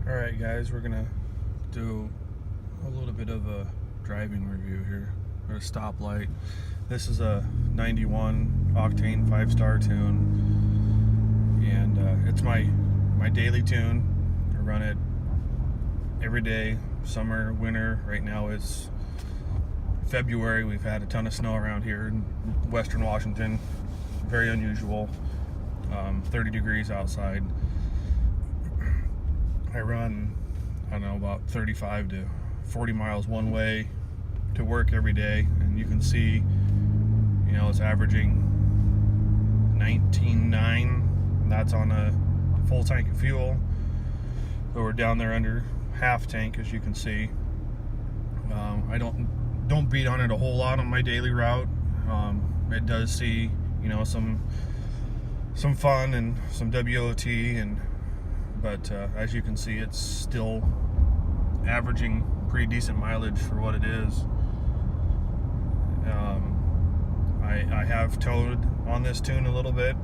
Alright guys, we're gonna do a little bit of a driving review here at a stoplight. This is a 91 octane 5-star tune, and it's my daily tune. I run it every day, summer, winter. Right now it's February. We've had a ton of snow around here in western Washington. Very unusual. 30 degrees outside. I run, I don't know, about 35 to 40 miles one way to work every day, and you can see, you know, it's averaging 19.9. That's on a full tank of fuel. So we're down there under half tank, as you can see. I don't beat on it a whole lot on my daily route. It does see, you know, some fun and some WOT, but as you can see, it's still averaging pretty decent mileage for what it is. I have towed on this tune a little bit.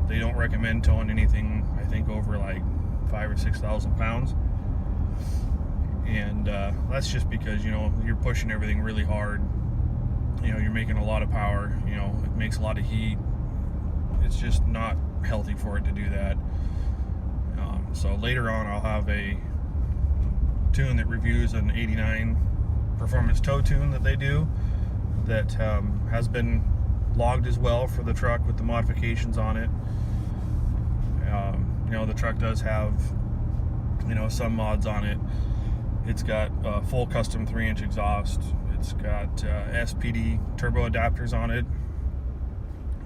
They don't recommend towing anything, I think, over like 5,000 or 6,000 pounds, and that's just because, you know, you're pushing everything really hard. You know, you're making a lot of power. You know, it makes a lot of heat. It's just not healthy for it to do that. So later on, I'll have a tune that reviews an 89 performance tow tune that they do that has been logged as well for the truck with the modifications on it. You know, the truck does have, you know, some mods on it. It's got full custom 3-inch exhaust. It's got SPD turbo adapters on it,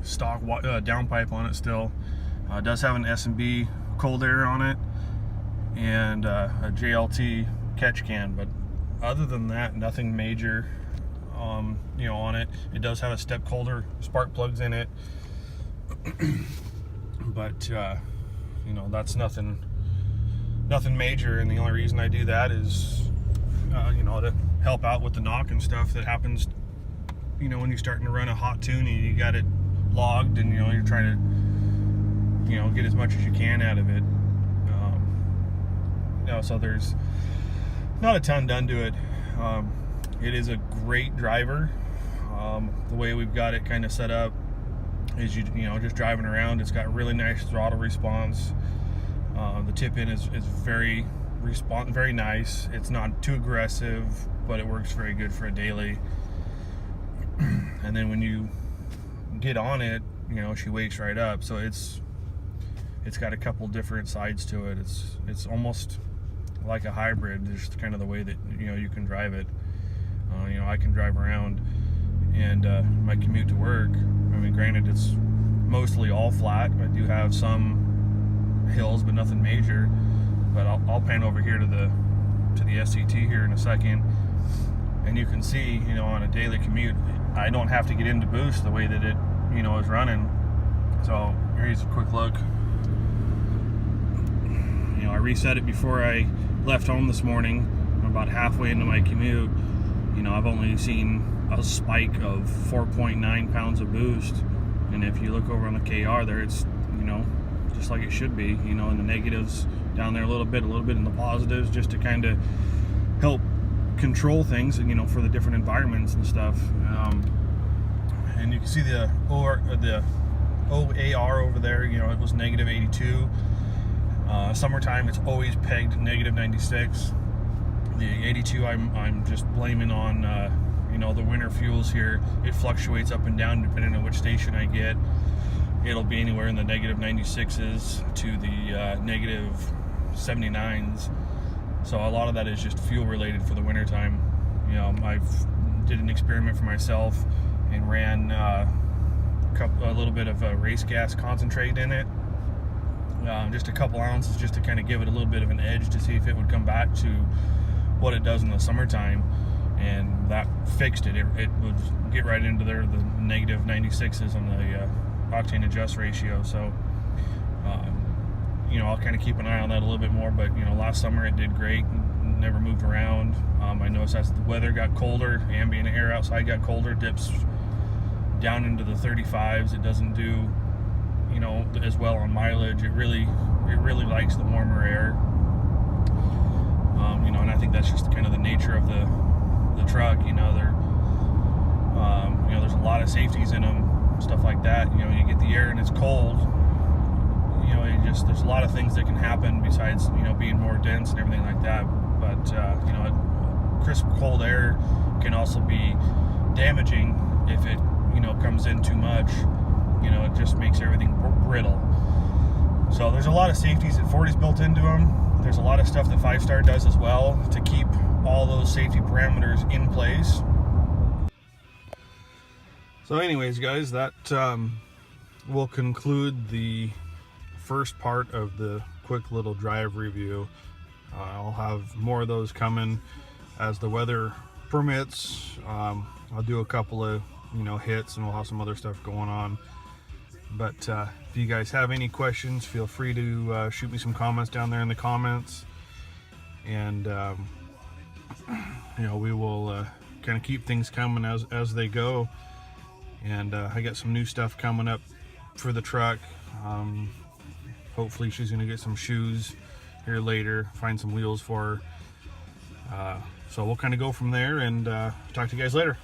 stock downpipe on it still. It does have an S&B Cold Air on it, and a JLT catch can, but other than that, nothing major, you know, on it. It does have a step holder, spark plugs in it, but you know, that's nothing major. And the only reason I do that is you know, to help out with the knock and stuff that happens, you know, when you're starting to run a hot tune and you got it logged, and, you know, you're trying to, you know, get as much as you can out of it. You know, so there's not a ton done to it. It is a great driver. The way we've got it kind of set up is, you know, just driving around, it's got really nice throttle response. The tip in is very nice. It's not too aggressive, but it works very good for a daily. And then when you get on it, you know, she wakes right up. So it's got a couple different sides to it. It's almost like a hybrid, just kind of the way that, you know, you can drive it. You know, I can drive around, and my commute to work, I mean, granted, it's mostly all flat. I do have some hills, but nothing major. But I'll pan over here to the SCT here in a second, and you can see, you know, on a daily commute, I don't have to get into boost the way that it, you know, is running. So here's a quick look. You know, I reset it before I left home this morning. I'm about halfway into my commute. You know, I've only seen a spike of 4.9 pounds of boost, and if you look over on the KR there, it's, you know, just like it should be. You know, in the negatives down there a little bit in the positives, just to kind of help control things, and, you know, for the different environments and stuff. And you can see the OAR over there. You know, it was negative 82. Summertime, it's always pegged negative 96. The 82, I'm just blaming on you know, the winter fuels here. It fluctuates up and down depending on which station I get. It'll be anywhere in the negative 96s to the negative 79s. So a lot of that is just fuel related for the winter time. You know, I did an experiment for myself and ran a little bit of race gas concentrate in it, just a couple ounces, just to kind of give it a little bit of an edge to see if it would come back to what it does in the summertime, and that fixed it. It would get right into the negative 96s on the octane adjust ratio. So you know, I'll kind of keep an eye on that a little bit more. But, you know, last summer it did great, never moved around. I noticed as the weather got colder, ambient air outside got colder, dips down into the 35s. It doesn't do, you know, as well on mileage. It really likes the warmer air. You know, and I think that's just kind of the nature of the truck. You know, you know, there's a lot of safeties in them, stuff like that. You know, you get the air and it's cold. You know, there's a lot of things that can happen besides, you know, being more dense and everything like that. But you know, crisp cold air can also be damaging if it, you know, comes in too much. You know, it just makes everything brittle. So there's a lot of safeties that 40's built into them. There's a lot of stuff that 5-Star does as well to keep all those safety parameters in place. So anyways, guys, that will conclude the first part of the quick little drive review. I'll have more of those coming as the weather permits. I'll do a couple of, you know, hits, and we'll have some other stuff going on. But if you guys have any questions, feel free to shoot me some comments down there in the comments, and you know, we will kind of keep things coming as they go. And I got some new stuff coming up for the truck. Hopefully she's gonna get some shoes here later, find some wheels for her. So we'll kind of go from there, and talk to you guys later.